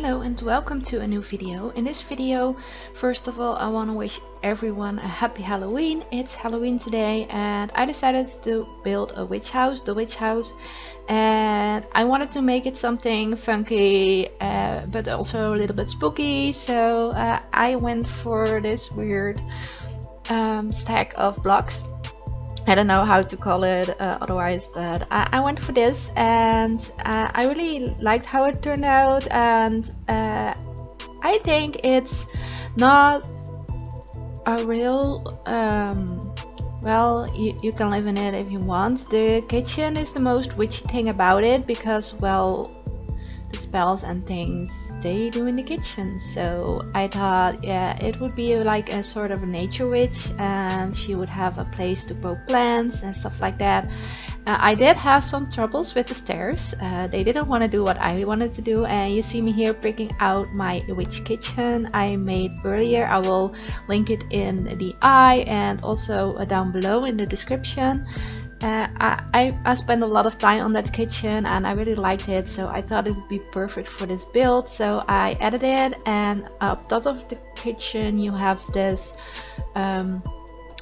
Hello and welcome to a new video. In this video, first of all, I want to wish everyone a happy Halloween. It's Halloween today and I decided to build a witch house, the witch house, and I wanted to make it something funky but also a little bit spooky, so I went for this weird stack of blocks. I don't know how to call it otherwise, but I went for this, and I really liked how it turned out, and I think it's not a real well, you can live in it if you want. The kitchen is the most witchy thing about it because, well, the spells and things they do in the kitchen. So I thought, yeah, it would be like a sort of a nature witch, and she would have a place to grow plants and stuff like that. I did have some troubles with the stairs. They didn't want to do what I wanted to do, and you see me here picking out my witch kitchen I made earlier. I will link it in the eye and also down below in the description. I spent a lot of time on that kitchen and I really liked it, so I thought it would be perfect for this build. So I added it, and up top of the kitchen you have this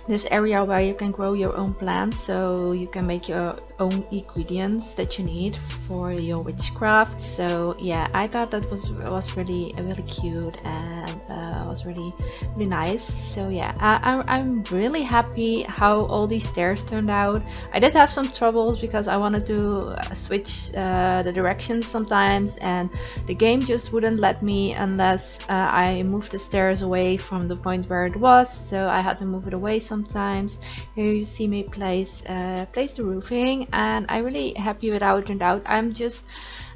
this area where you can grow your own plants, so you can make your own ingredients that you need for your witchcraft. So yeah, I thought that was really cute and was really nice. So yeah, I'm really happy how all these stairs turned out. I did have some troubles because I wanted to switch the directions sometimes, and the game just wouldn't let me unless I moved the stairs away from the point where it was, so I had to move it away sometimes. Here you see me place the roofing, and I'm really happy with how it turned out.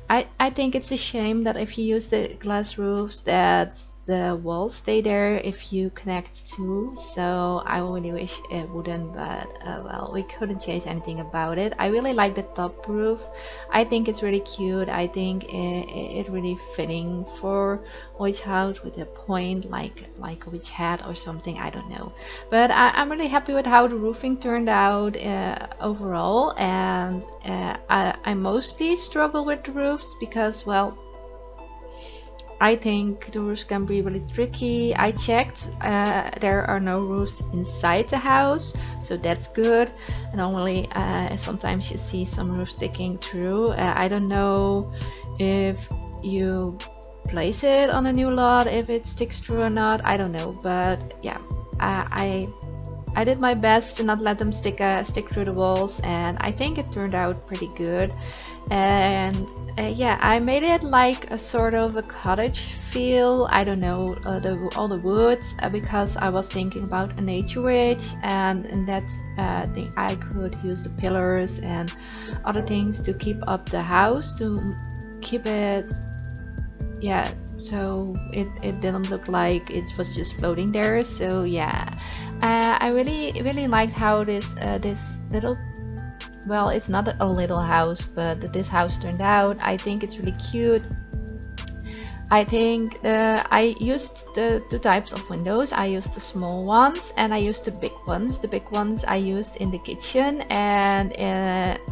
I think it's a shame that if you use the glass roofs that the walls stay there if you connect to, so I really wish it wouldn't, but well, we couldn't change anything about it. I really like the top roof. I think it's really cute. I think it really fitting for witch house with a point like a witch hat or something, I don't know. But I'm really happy with how the roofing turned out overall, and I mostly struggle with the roofs because, well, I think the roofs can be really tricky. I checked, there are no roofs inside the house, so that's good. And normally sometimes you see some roofs sticking through. I don't know if you place it on a new lot if it sticks through or not, I don't know, but yeah, I did my best to not let them stick through the walls, and I think it turned out pretty good. And yeah, I made it like a sort of a cottage feel. I don't know, all the woods, because I was thinking about a nature witch, and that's thing I could use the pillars and other things to keep up the house, to keep it, yeah, so it didn't look like it was just floating there. So yeah, I really liked how this little, well, it's not a little house, but this house turned out. I think it's really cute. I think I used the two types of windows. I used the small ones and I used the big ones. The big ones I used in the kitchen and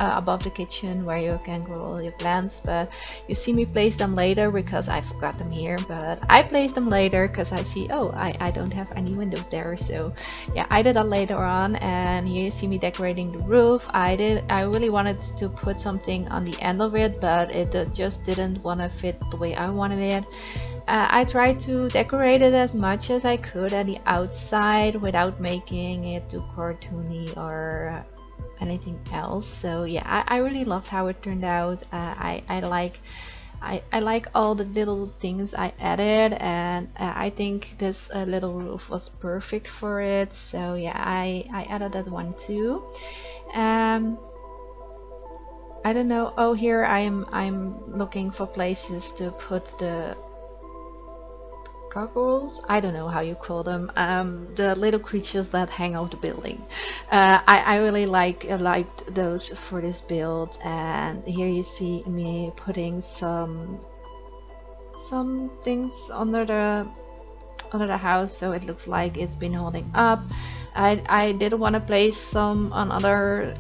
above the kitchen where you can grow all your plants. But you see me place them later because I forgot them here. But I placed them later because I see, oh, I don't have any windows there. So yeah, I did that later on. And here you see me decorating the roof. I really wanted to put something on the end of it, but it just didn't want to fit the way I wanted it. I tried to decorate it as much as I could at the outside without making it too cartoony or anything else. So yeah, I really loved how it turned out. I like all the little things I added, and I think this little roof was perfect for it. So yeah, I added that one too. I don't know. Oh, here I'm looking for places to put the gargoyles. I don't know how you call them. The little creatures that hang off the building. I really liked those for this build. And here you see me putting some things under the house, so it looks like it's been holding up. I did want to place some on other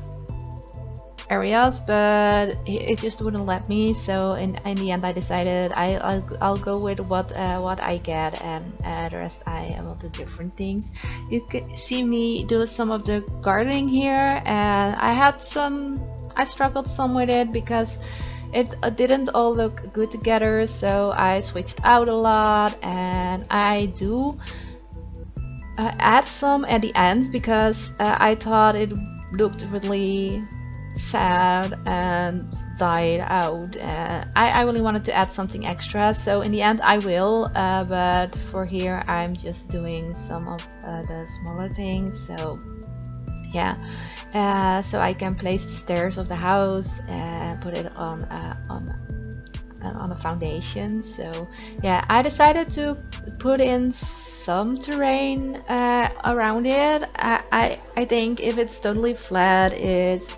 areas, but it just wouldn't let me. So in the end, I decided I'll go with what I get, and the rest I will do different things. You could see me do some of the gardening here, and I struggled some with it because it didn't all look good together. So I switched out a lot, and I do add some at the end because I thought it looked really sad and died out. I really wanted to add something extra, so in the end I will, but for here I'm just doing some of the smaller things. So yeah, so I can place the stairs of the house and put it on a foundation. So yeah, I decided to put in some terrain around it. I think if it's totally flat, it's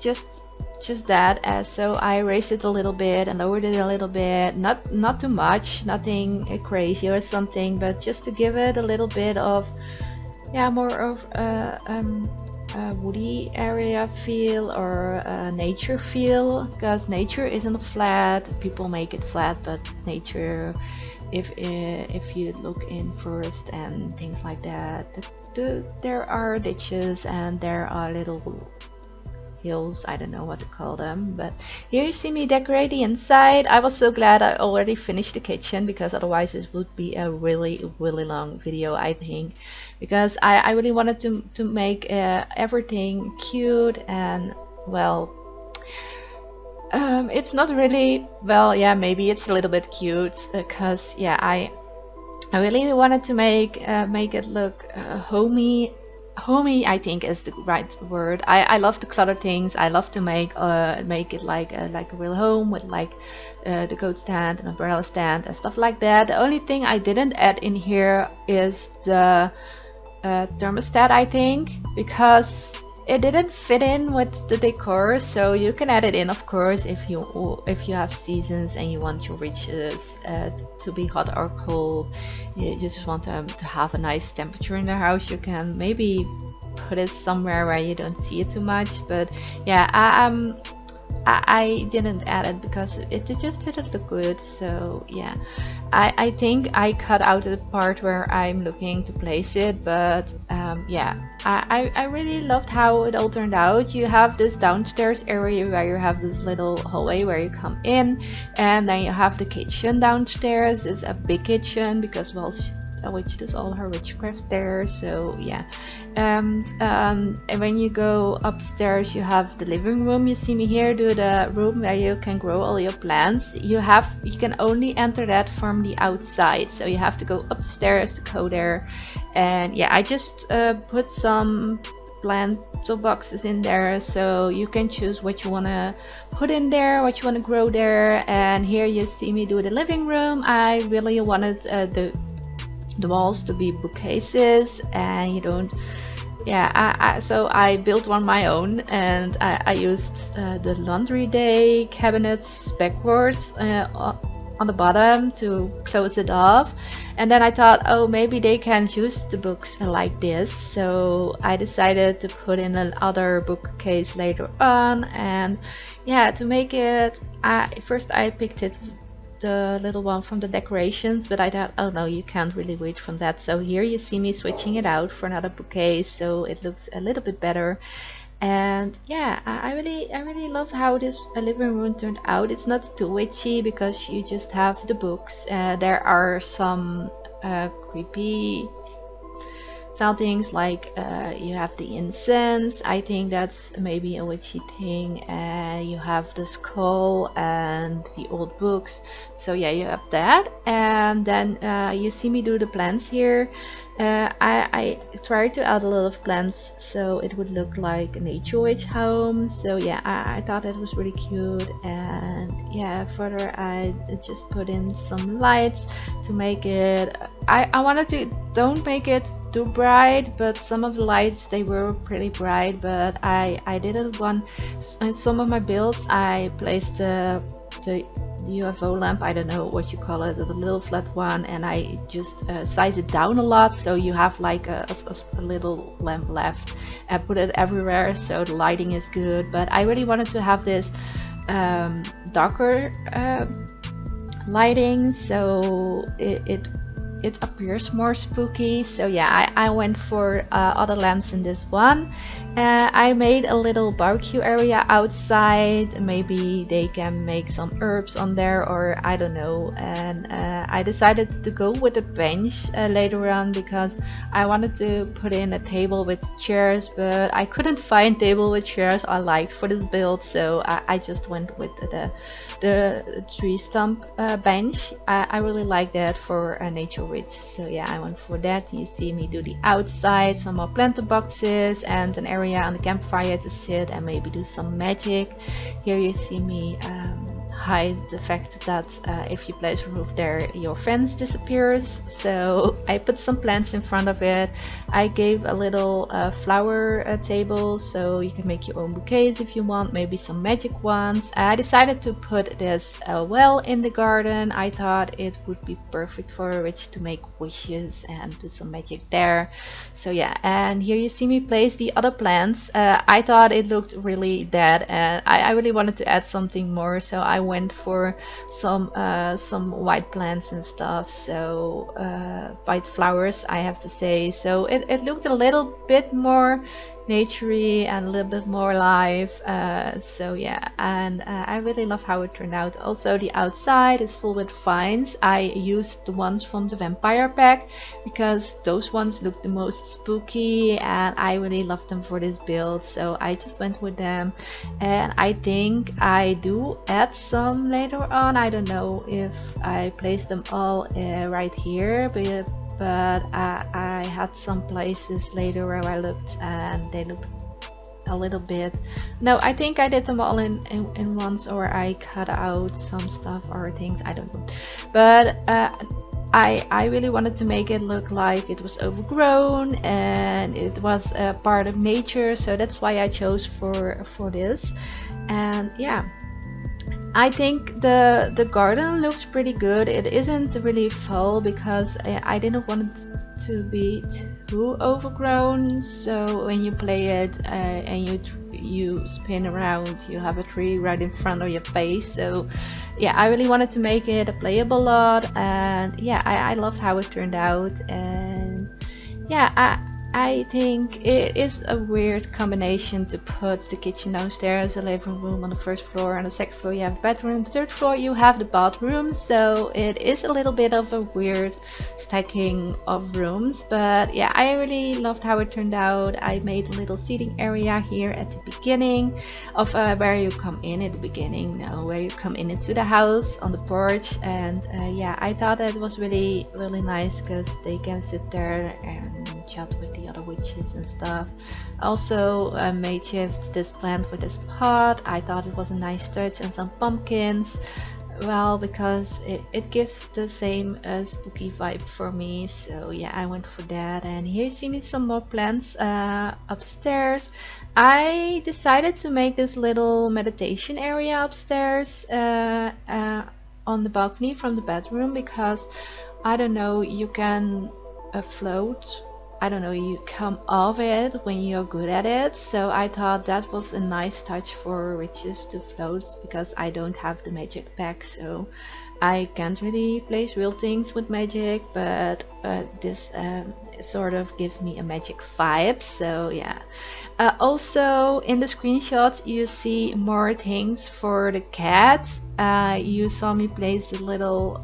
just that. So I raised it a little bit and lowered it a little bit, not too much, nothing crazy or something, but just to give it a little bit of, yeah, more of a woody area feel or a nature feel, because nature isn't flat. People make it flat, but nature, if you look in forest and things like that, there are ditches and there are little hills, I don't know what to call them. But here you see me decorate the inside. I was so glad I already finished the kitchen, because otherwise this would be a really long video, I think, because I really wanted to make everything cute. And well, it's not really, well, yeah, maybe it's a little bit cute, because yeah, I really wanted to make it look homey. Homey, I think, is the right word. I love to clutter things. I love to make it like a real home with like the coat stand and umbrella stand and stuff like that. The only thing I didn't add in here is the thermostat, I think, because it didn't fit in with the decor. So you can add it in, of course, if you have seasons and you want your ridges to be hot or cold. You just want to have a nice temperature in the house. You can maybe put it somewhere where you don't see it too much. But yeah, I didn't add it because it just didn't look good. So yeah, I think I cut out the part where I'm looking to place it. But yeah, I really loved how it all turned out. You have this downstairs area where you have this little hallway where you come in, and then you have the kitchen downstairs. It's a big kitchen because, well, a witch does all her witchcraft there. So yeah, and when you go upstairs, you have the living room. You see me here do the room where you can grow all your plants. You can only enter that from the outside, so you have to go up the stairs to go there. And yeah, I just put some plant boxes in there, so you can choose what you want to put in there, what you want to grow there. And here you see me do the living room. I really wanted the walls to be bookcases, and you don't, yeah, so I built one my own, and I used the laundry day cabinets backwards on the bottom to close it off. And then I thought, oh, maybe they can use the books like this, so I decided to put in another bookcase later on. And yeah, to make it, first I picked the little one from the decorations, but I thought, oh no, you can't really reach from that. So here you see me switching it out for another bookcase, so it looks a little bit better. And yeah, I really love how this living room turned out. It's not too witchy because you just have the books. There are some creepy felt things like you have the incense. I think that's maybe a witchy thing. You have the skull and the old books. So yeah, you have that. And then you see me do the plants here. I tried to add a lot of plants so it would look like a nature witch home. So yeah, I thought it was really cute. And yeah, further I just put in some lights to make it, I wanted to don't make it too bright, but some of the lights, they were pretty bright. But I didn't want, in some of my builds I placed the UFO lamp, I don't know what you call it, the little flat one, and I just size it down a lot so you have like a little lamp left. I put it everywhere so the lighting is good, but I really wanted to have this darker lighting, so it appears more spooky. So yeah, I went for other lamps in this one. I made a little barbecue area outside. Maybe they can make some herbs on there, or I don't know. And I decided to go with a bench later on because I wanted to put in a table with chairs, but I couldn't find table with chairs I liked for this build, so I just went with the tree stump bench. I really like that for a nature ridge, so yeah, I went for that. You see me do the outside, some more planter boxes, and an area on the campfire to sit and maybe do some magic. Here you see me hide the fact that if you place a roof there, your fence disappears. So I put some plants in front of it. I gave a little flower table so you can make your own bouquets if you want, maybe some magic ones. I decided to put this well in the garden. I thought it would be perfect for a witch to make wishes and do some magic there. So yeah, and here you see me place the other plants. I thought it looked really dead, and I really wanted to add something more, so I went for some white plants and stuff, so white flowers, I have to say. So it looked a little bit more naturey and a little bit more live, so yeah, and I really love how it turned out. Also, the outside is full with vines. I used the ones from the vampire pack because those ones look the most spooky and I really love them for this build, so I just went with them. And I think I do add some later on. I don't know if I place them all right here, but I had some places later where I looked and they looked a little bit. No, I think I did them all in once, or I cut out some stuff or things, I don't know. But I really wanted to make it look like it was overgrown and it was a part of nature, so that's why I chose for this. And yeah, I think the garden looks pretty good. It isn't really full because I didn't want it to be too overgrown, so when you play it and you spin around, you have a tree right in front of your face. So yeah, I really wanted to make it a playable lot, and yeah, I loved how it turned out. And yeah, I think it is a weird combination to put the kitchen downstairs, the living room on the first floor, and the second floor you have the bedroom, and the third floor you have the bathroom. So it is a little bit of a weird stacking of rooms, but yeah, I really loved how it turned out. I made a little seating area here at the beginning of where you come in at the beginning, where you come in into the house on the porch. And yeah, I thought that was really nice because they can sit there and chat with the other witches and stuff. Also made shift this plant with this pot. I thought it was a nice touch, and some pumpkins, well, because it gives the same spooky vibe for me. So yeah, I went for that. And here you see me some more plants upstairs. I decided to make this little meditation area upstairs on the balcony from the bedroom because I don't know, you can float, I don't know, you come off it when you're good at it. So I thought that was a nice touch for witches to float, because I don't have the magic pack, so I can't really place real things with magic, but this sort of gives me a magic vibe. So yeah. Also in the screenshots you see more things for the cat. You saw me place the little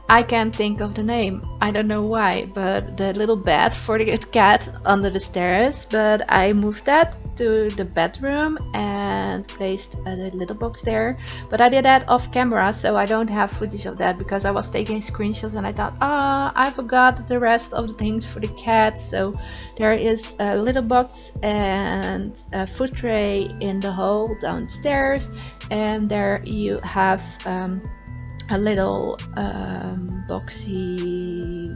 I can't think of the name, I don't know why, but the little bed for the cat under the stairs, but I moved that to the bedroom and placed a little box there. But I did that off camera, so I don't have footage of that because I was taking screenshots and I thought, I forgot the rest of the things for the cat. So there is a little box and a food tray in the hall downstairs, and there you have a little boxy,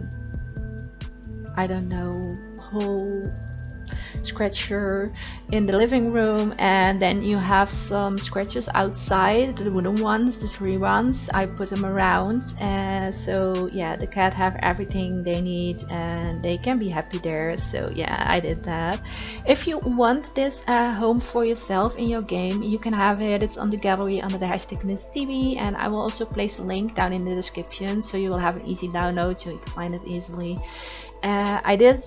I don't know, hole scratcher in the living room, and then you have some scratches outside, the wooden ones, the tree ones. I put them around, and so yeah, the cat have everything they need and they can be happy there. So yeah, I did that. If you want this home for yourself in your game, you can have it. It's on the gallery under the hashtag MissDiwy, and I will also place a link down in the description so you will have an easy download so you can find it easily. I did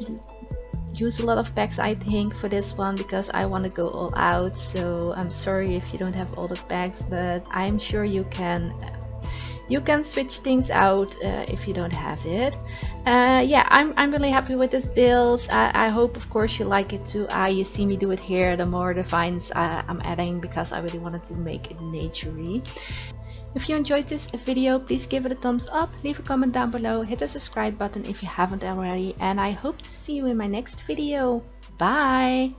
use a lot of packs, I think, for this one because I want to go all out. So I'm sorry if you don't have all the packs, but I'm sure you can switch things out if you don't have it. Yeah, I'm really happy with this build. I hope, of course, you like it too. You see me do it here. The more the vines I'm adding because I really wanted to make it naturey. If you enjoyed this video, please give it a thumbs up, leave a comment down below, hit the subscribe button if you haven't already, and I hope to see you in my next video. Bye!